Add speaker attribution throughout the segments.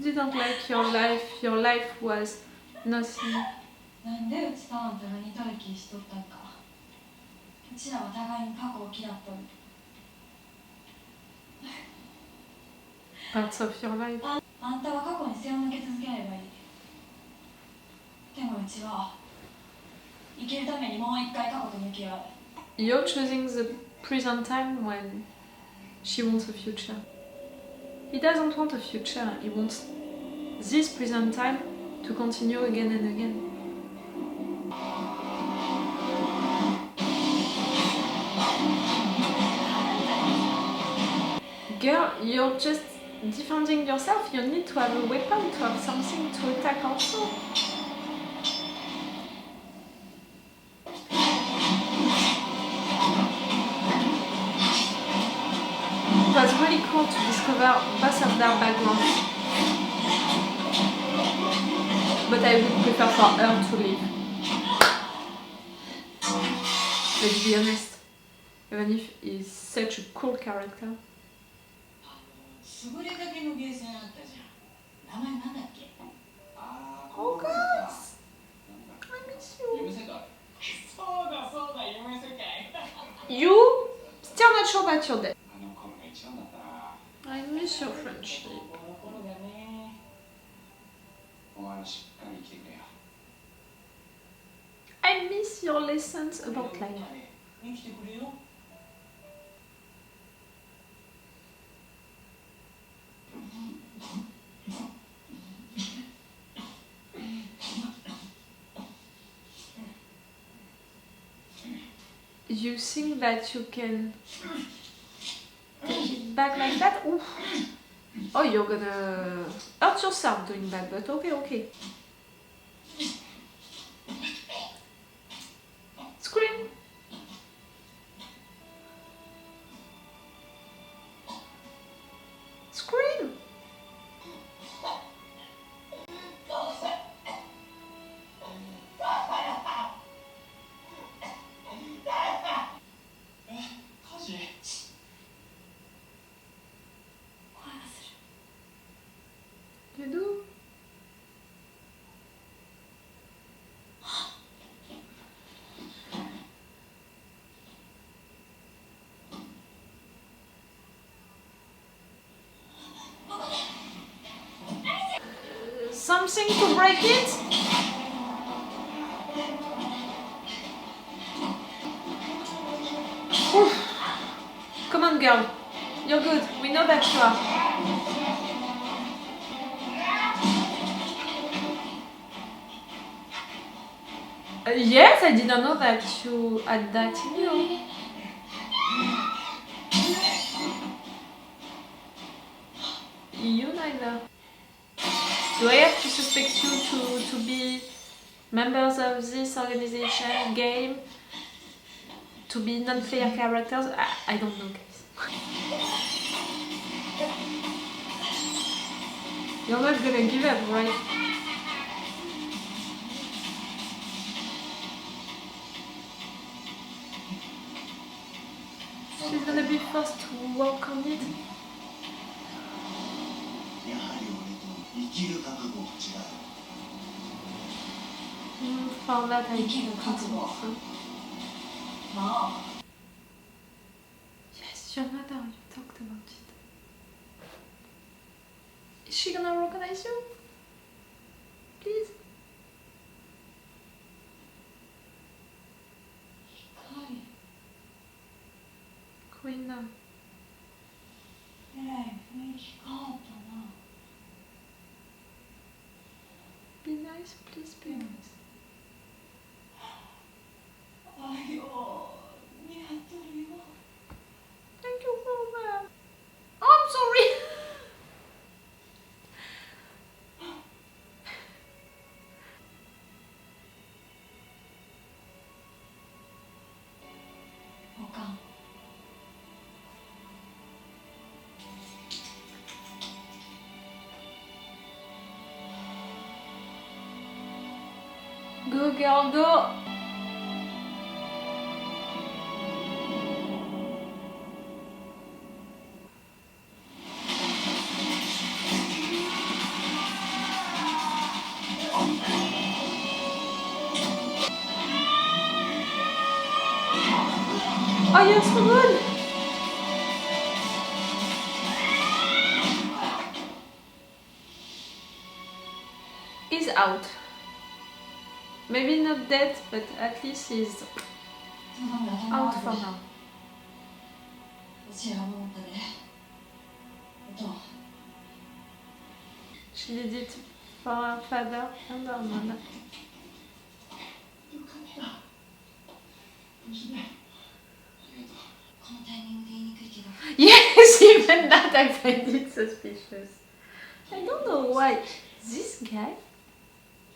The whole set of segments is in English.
Speaker 1: didn't like your life was nothing.
Speaker 2: なんでうちとあんたが似たる気しとったんか。うちらは互いに過去を嫌っとる。
Speaker 1: Parts of your life.
Speaker 2: あんたは過去に背を向け続ければいい。でもうちは生きるためにもう一回過去と向き合う。
Speaker 1: You're choosing the present time when she wants a future. He doesn't want a future, he wants this present time to continue again and again. Girl, you're just defending yourself, you need to have a weapon, to have something to attack also. It was really cool to discover both of their backgrounds. But I would prefer for her to leave. Let's be honest, even if he's such a cool character. Oh guys, I miss you. You? Still not sure about your dad. I miss your friendship. I miss your lessons about life. You think that you can take it back like that? Oof. Oh, you're gonna hurt yourself doing that, but okay. Scream! Scream! You do? Something to break it? Oof. Come on, girl. You're good. We know that you are. Yes, I didn't know that you had that in you. You neither. Do I have to suspect you to be members of this organization, game? To be non-player characters? I don't know, guys. You're not gonna give up, right? She's gonna be forced to work on it. For that I can continue. Yes, your mother, you talked about it. Is she gonna recognize you? Please? Kuina. Be nice, please be nice. Thank you for that. Oh, I'm sorry. Go girl, go! Oh, you're so good! He's out. Maybe not dead, but at least he's out for now.
Speaker 2: うちらも思ったで。
Speaker 1: She did it for her father and her mother. Yes, even that I find it suspicious. I don't know why. This guy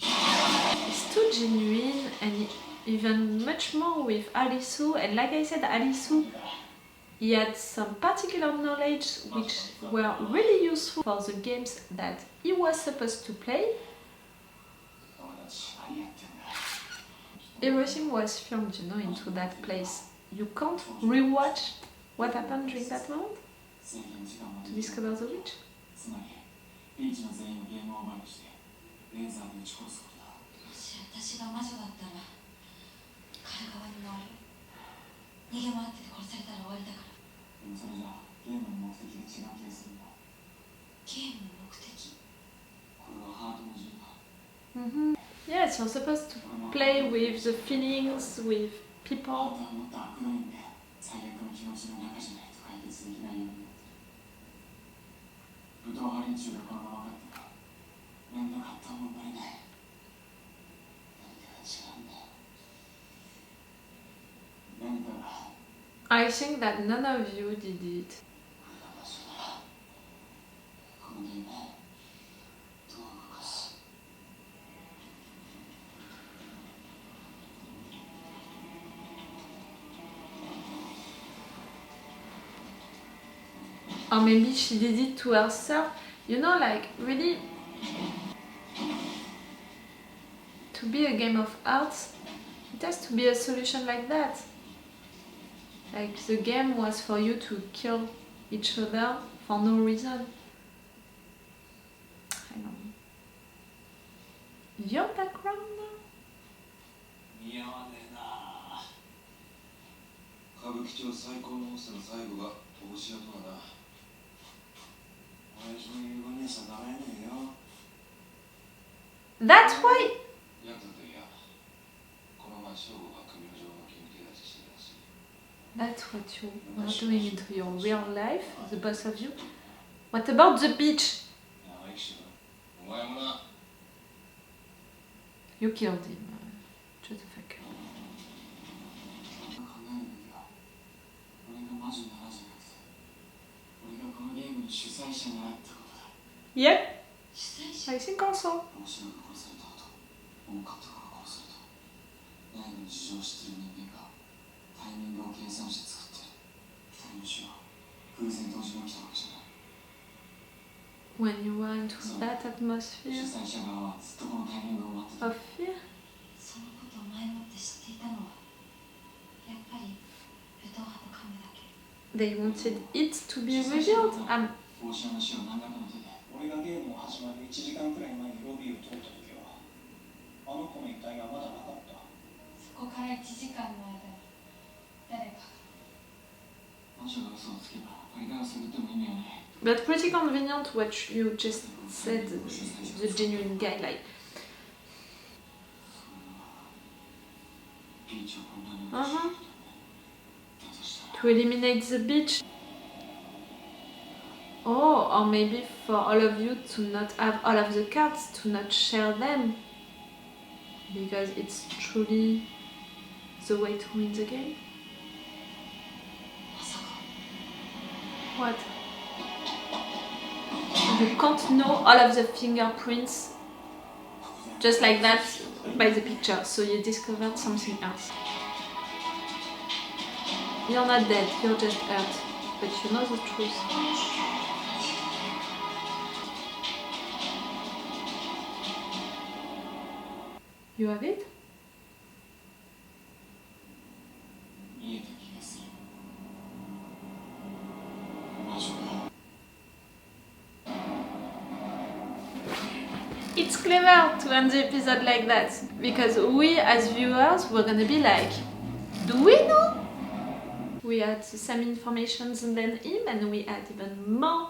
Speaker 1: is too genuine and even much more with Alisu. And like I said, Alisu, he had some particular knowledge which were really useful for the games that he was supposed to play. Everything was filmed, you know, into that place. You can't rewatch what happened during that moment to discover the witch.
Speaker 2: リーチの全員をゲームオーバーにしてレーザーで撃ち殺すことだ。もし私が魔女だったら狩る側に回る。逃げ回ってて殺されたら終わりだから。でもそれじゃゲームの目的が違う気がするんだ。ゲームの目的？これはハートの銃だ。
Speaker 1: Yes, you're supposed to play with the feelings, with people.
Speaker 2: あなたはもっと悪の意味で最悪の気持ちの中じゃないと解決できないように。武闘派連中がこのまま勝ったら何の葛藤も生まれない。何かが違うんだ。何かが。
Speaker 1: I think that none of you did it.
Speaker 2: これが場所ならこのゲームどう動かす。
Speaker 1: Or maybe she did it to herself. You know, like, really, to be a game of arts, it has to be a solution like that. Like, the game was for you to kill each other for no reason. I don't know. Your background now?
Speaker 2: 似合わねえな。歌舞伎町最高のホストの最後が帽子屋とはな。親父の言う分には逆らえねえよ。
Speaker 1: That's why.
Speaker 2: ヤクザといや、この前省吾が組の上の県警拉致してたし。
Speaker 1: That's what you are doing into your real life, the both of you. What about the beach?
Speaker 2: 生意気しろ。お前もな。
Speaker 1: You killed him. Just a fucker.
Speaker 2: 考えるべきは、俺が魔女ならじゃなくて、俺がこのゲームの主催者ならってことだ。
Speaker 1: Yep,
Speaker 2: 主催者
Speaker 1: I think also.
Speaker 2: 面白く殺された後、重かったから殺された。内部の事情を知ってる人間がタイミングを計算して作ってる。二人の死は偶然同時に起きたわけじゃない。
Speaker 1: When you were into that
Speaker 2: 主
Speaker 1: atmosphere
Speaker 2: 催者側はずっとこのタイミングを待ってた。
Speaker 1: of fear,
Speaker 2: そのことを前もって知っていたのはやっぱり武闘派とカムだけ。
Speaker 1: they wanted it to be revealed.
Speaker 2: 帽子屋の死を何らかの手で。俺がゲームを始まる1時間くらい前にロビーを通った時はあの子の遺体がまだなかった。そこから1時間の間に誰かが。魔女が嘘をつけばアリバイを探っても意味はない。
Speaker 1: But pretty convenient what you just said, the genuine guy, like,
Speaker 2: リーチを混乱に陥れたんだ。だとしたら
Speaker 1: to eliminate the beach. Oh, or maybe for all of you to not have all of the cards, to not share them. Because it's truly the way to win the game.
Speaker 2: まさか
Speaker 1: What? You can't know all of the fingerprints just like that by the picture, so you discovered something else. You're not dead, you're just hurt, but you know the truth. You have it?
Speaker 2: 見えた気がする。魔女が。
Speaker 1: It's it's clever to end the episode like that, because we as viewers were gonna be like, do we know? We had the same information than him, and we had even more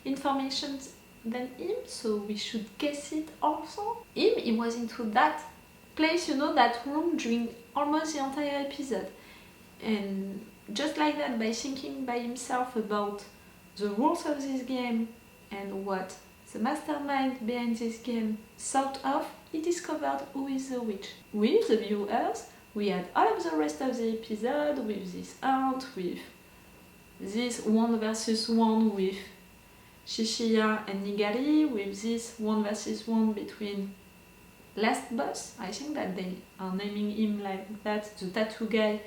Speaker 1: information than him, so we should guess it also. He was into that place, you know, that room during almost the entire episode. And just like that, by thinking by himself about the rules of this game and what the mastermind behind this game thought of, he discovered who is the witch. We, the viewers, we had all of the rest of the episode with this aunt, with this 1 versus 1 with Chishiya and Nigari, with this 1 versus 1 between Last Boss, I think that they are naming him like that, the tattoo guy,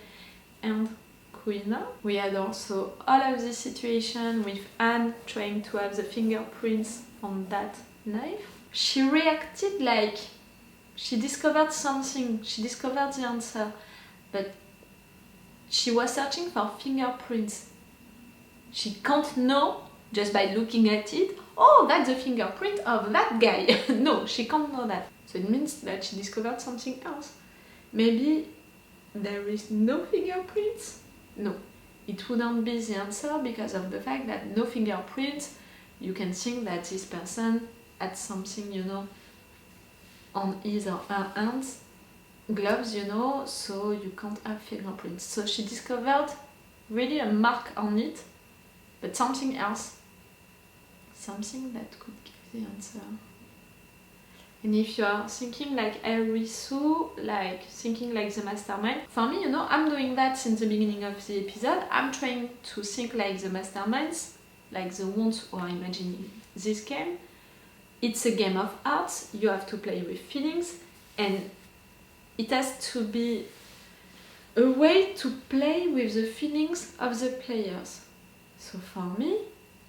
Speaker 1: and Kuina. We had also all of this situation with Anne trying to have the fingerprints on that knife. She reacted like she discovered something, she discovered the answer, but she was searching for fingerprints. She can't know just by looking at it, oh, that's the fingerprint of that guy. No, she can't know that. So it means that she discovered something else. Maybe there is no fingerprints? No, it wouldn't be the answer because of the fact that no fingerprints, you can think that this person had something, you know, on his or her hands, gloves, you know, so you can't have fingerprints. So she discovered really a mark on it, but something else. Something that could give the answer. And if you are thinking like Erisu, like thinking like the mastermind, for me, you know, I'm doing that since the beginning of the episode. I'm trying to think like the masterminds, like the ones who are imagining this game. It's a game of arts, you have to play with feelings, and it has to be a way to play with the feelings of the players. So for me,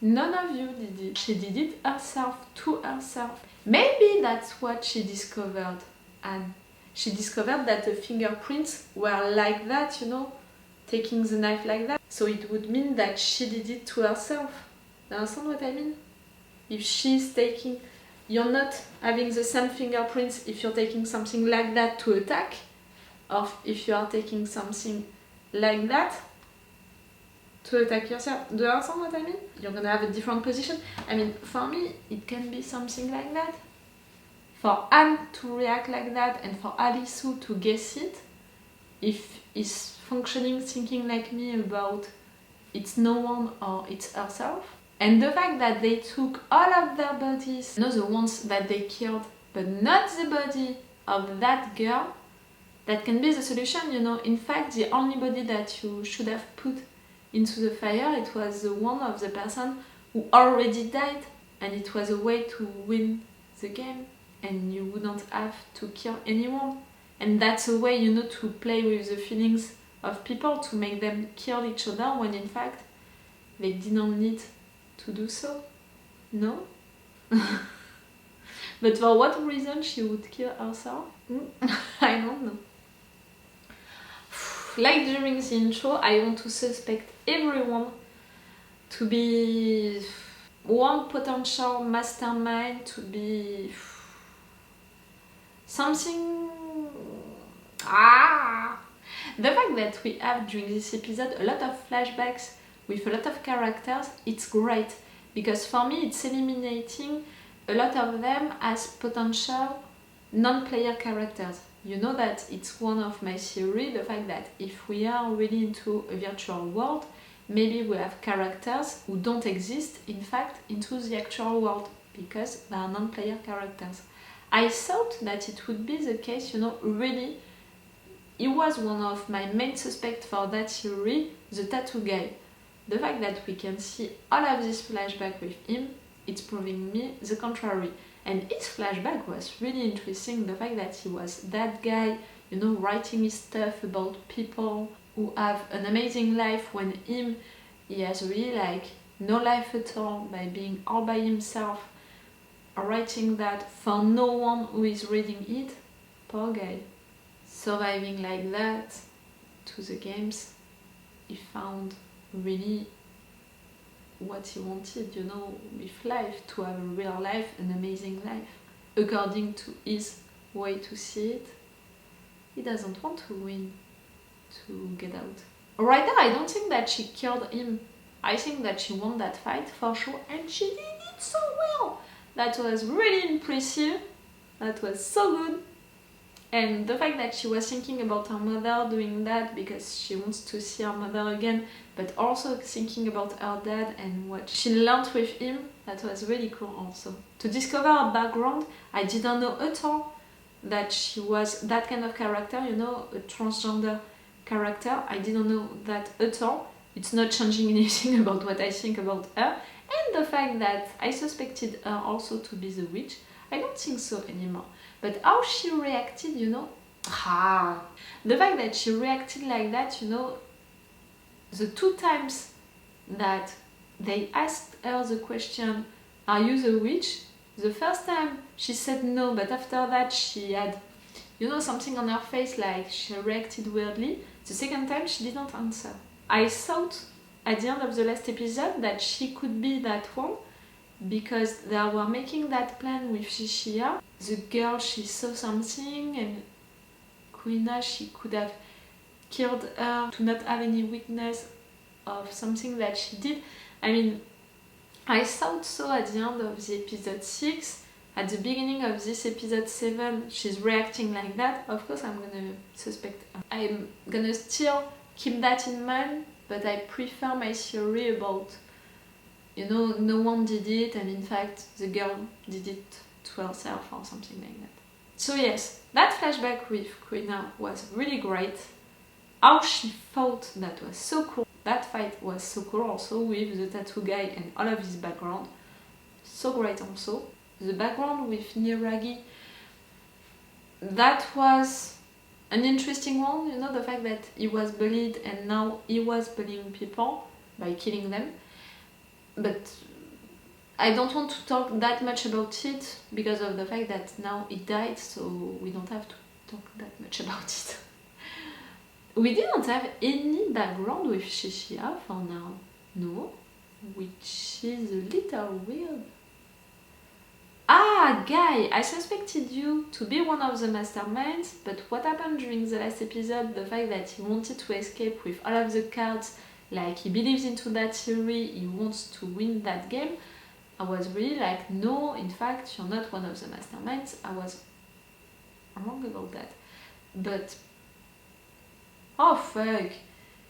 Speaker 1: none of you did it. She did it herself, to herself. Maybe that's what she discovered, and she discovered that the fingerprints were like that, you know, taking the knife like that. So it would mean that she did it to herself. You understand what I mean? If she's taking, you're not having the same fingerprints if you're taking something like that to attack, or if you are taking something like that to attack yourself. Do you understand what I mean? You're gonna have a different position. I mean, for me, it can be something like that. For Anne to react like that, and for Alisu to guess it, if he's functioning, thinking like me about it's no one or it's herself. And the fact that they took all of their bodies, not the ones that they killed, but not the body of that girl, that can be the solution, you know. In fact, the only body that you should have put into the fire, it was the one of the person who already died, and it was a way to win the game, and you wouldn't have to kill anyone. And that's a way, you know, to play with the feelings of people, to make them kill each other when in fact they didn't need to do so. No? But for what reason she would kill herself? I don't know. Like during the intro, I want to suspect everyone to be one potential mastermind, to be something. The fact that we have during this episode a lot of flashbacks with a lot of characters, it's great, because for me it's eliminating a lot of them as potential non-player characters. You know that it's one of my theories, the fact that if we are really into a virtual world, maybe we have characters who don't exist, in fact, into the actual world, because they are non-player characters. I thought that it would be the case, you know, really. He was one of my main suspects for that theory, the tattoo guy. The fact that we can see all of this flashback with him, it's proving me the contrary. And his flashback was really interesting, the fact that he was that guy, you know, writing his stuff about people who have an amazing life, when him, he has really like no life at all, by being all by himself, writing that for no one who is reading it. Poor guy. Surviving like that to the games, he found really what he wanted, you know, with life, to have a real life, an amazing life. according to his way to see it. He doesn't want to win, to get out. Right now, I don't think that she killed him. I think that she won that fight for sure, and she did it so well. That was really impressive. That was so good. And the fact that she was thinking about her mother doing that because she wants to see her mother again, but also thinking about her dad and what she learned with him, that was really cool also. To discover her background, I didn't know at all that she was that kind of character, you know, a transgender character. I didn't know that at all. It's not changing anything about what I think about her. And the fact that I suspected her also to be the witch, I don't think so anymore. But how she reacted, you know, the fact that she reacted like that, you know, the 2 times that they asked her the question, are you the witch? The first time she said no, but after that she had, you know, something on her face, like she reacted weirdly. The second time she didn't answer. I thought at the end of the last episode that she could be that one, because they were making that plan with Chishiya. The girl, she saw something, and Kuina, she could have killed her to not have any witness of something that she did. I mean, I thought so at the end of the episode 6. At the beginning of this episode 7, she's reacting like that. Of course, I'm gonna suspect her. I'm gonna still keep that in mind, but I prefer my theory about, you know, no one did it, and in fact the girl did it to herself or something like that. So yes, that flashback with Kuina was really great. How she fought, that was so cool. That fight was so cool also, with the tattoo guy and all of his background. So great also. The background with Niragi, that was an interesting one, you know, the fact that he was bullied and now he was bullying people by killing them. But I don't want to talk that much about it because of the fact that now it died, so we don't have to talk that much about it. We didn't have any background with Chishiya for now, no, which is a little weird. Ah, guy, I suspected you to be one of the masterminds, but what happened during the last episode, the fact that he wanted to escape with all of the cards, like he believes into that theory, he wants to win that game, I was really like, no, in fact, you're not one of the masterminds. I was wrong about that. But, oh fuck,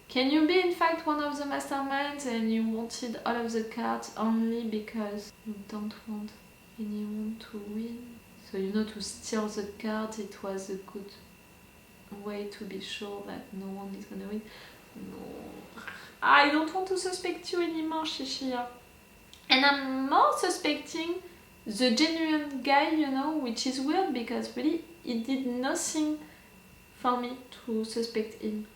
Speaker 1: can you be in fact one of the masterminds and you wanted all of the cards only because you don't want anyone to win? So, you know, to steal the cards, it was a good way to be sure that no one is gonna win. No, I don't want to suspect you anymore, Chishiya. And I'm more suspecting the genuine guy, you know, which is weird because really he did nothing for me to suspect him.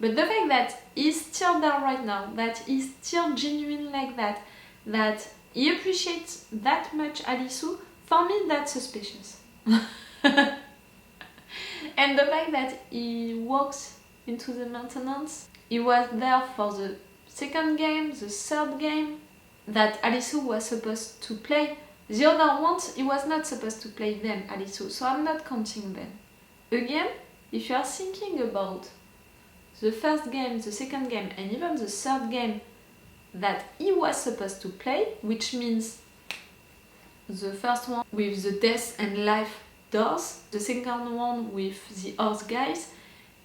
Speaker 1: But the fact that he's still there right now, that he's still genuine like that, that he appreciates that much Alisu, for me that's suspicious. And the fact that he walks into the maintenance, he was there for the second game, the third game, that Alisu was supposed to play. The other ones, he was not supposed to play them, Alisu, so I'm not counting them. Again, if you are thinking about the first game, the second game, and even the third game that he was supposed to play, which means the first one with the death and life doors, the second one with the horse guys,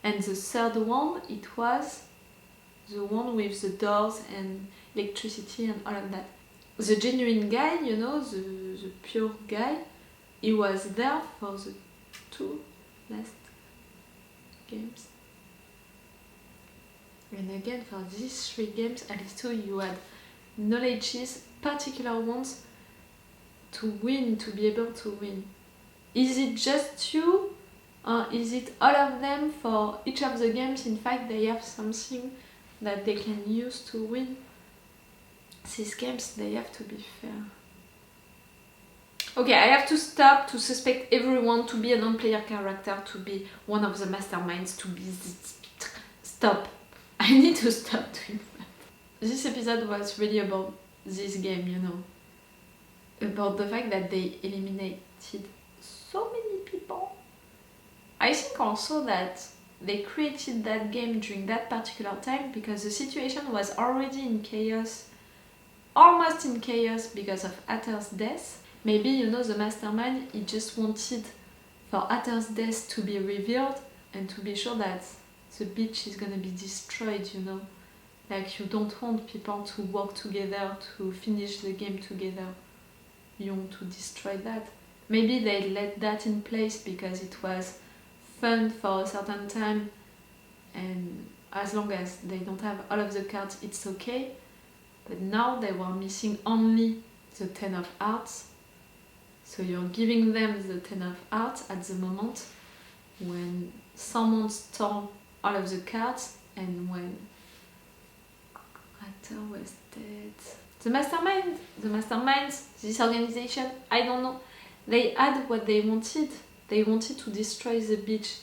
Speaker 1: and the third one, it was the one with the doors and electricity and all of that. The genuine guy, you know, the pure guy, he was there for the 2 last games. And again, for these 3 games, at least 2, you had knowledges, particular ones, to win, to be able to win. Is it just you, or is it all of them? For each of the games, in fact, they have something that they can use to win. These games, they have to be fair. Okay, I have to stop to suspect everyone to be a non-player character, to be one of the masterminds, to be... Stop. I need to stop doing that. This episode was really about this game, you know. About the fact that they eliminated I think also that they created that game during that particular time because the situation was already in chaos, almost in chaos because of Ather's death. Maybe, you know, the mastermind, he just wanted for Ather's death to be revealed and to be sure that the beach is gonna be destroyed, you know. Like, you don't want people to work together to finish the game together. You want to destroy that. Maybe they let that in place because it was fun for a certain time, and as long as they don't have all of the cards, it's okay. But now they were missing only the 10 of hearts. So you're giving them the 10 of hearts at the moment when someone stole all of the cards and when Ather was dead. The masterminds, this organization, I don't know. They had what they wanted. They wanted to destroy the beach.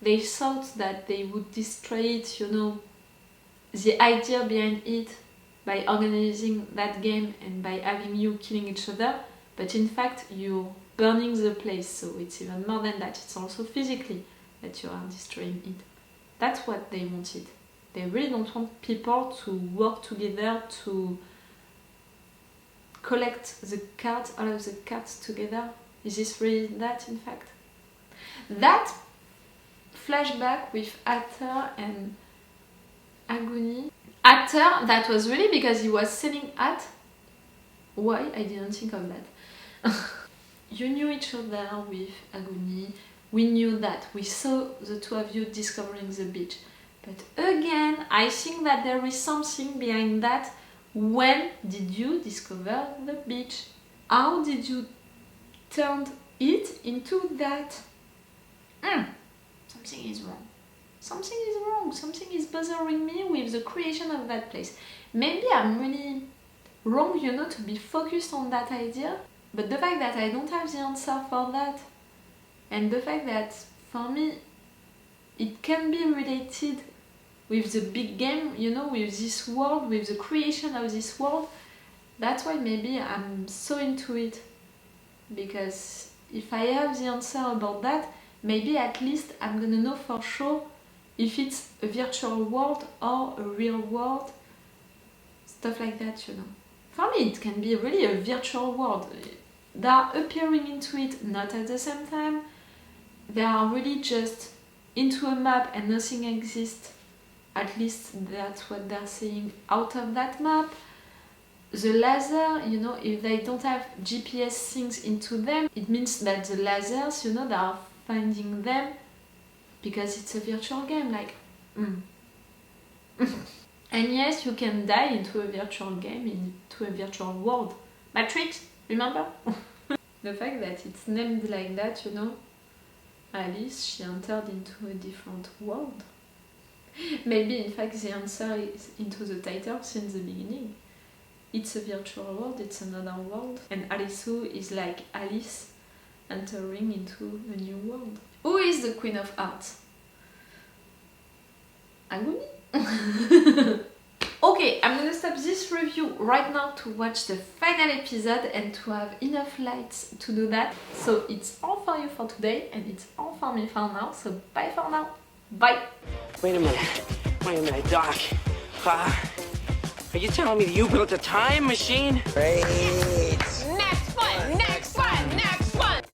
Speaker 1: They thought that they would destroy it, you know, the idea behind it, by organizing that game and by having you killing each other. But in fact, you're burning the place, so it's even more than that. It's also physically that you are destroying it. That's what they wanted. They really don't want people to work together to collect the cards, all of the cards together. Is this really that, in fact? That flashback with Ather and Agony. Ather, that was really because he was selling at. Why? I didn't think of that. You knew each other with Agony. We knew that. We saw the two of you discovering the beach. But again, I think that there is something behind that. When did you discover the beach? How did you turn it into that? Something is wrong. Something is wrong. Something is bothering me with the creation of that place. Maybe I'm really wrong, you know, to be focused on that idea. But the fact that I don't have the answer for that, and the fact that for me it can be related with the big game, you know, with this world, with the creation of this world, that's why maybe I'm so into it. Because if I have the answer about that, maybe at least I'm gonna know for sure if it's a virtual world or a real world, stuff like that, you know. For me, it can be really a virtual world. They are appearing into it not at the same time. They are really just into a map and nothing exists. At least that's what they're saying out of that map. The laser, you know, if they don't have GPS things into them, it means that the lasers, you know, they are finding them because it's a virtual game, like, And yes, you can die into a virtual game, into a virtual world. Matrix, remember? The fact that it's named like that, you know, Alice, she entered into a different world. Maybe, in fact, the answer is into the title since the beginning. It's a virtual world, it's another world. And Alisu is like Alice entering into a new world. Who is the Queen of Hearts? Agony? Okay, I'm gonna stop this review right now to watch the final episode and to have enough lights to do that. So it's all for you for today and it's all for me for now. So bye for now. Bye.
Speaker 3: Wait a minute, Doc. Are you telling me that you built a time machine?
Speaker 4: Great.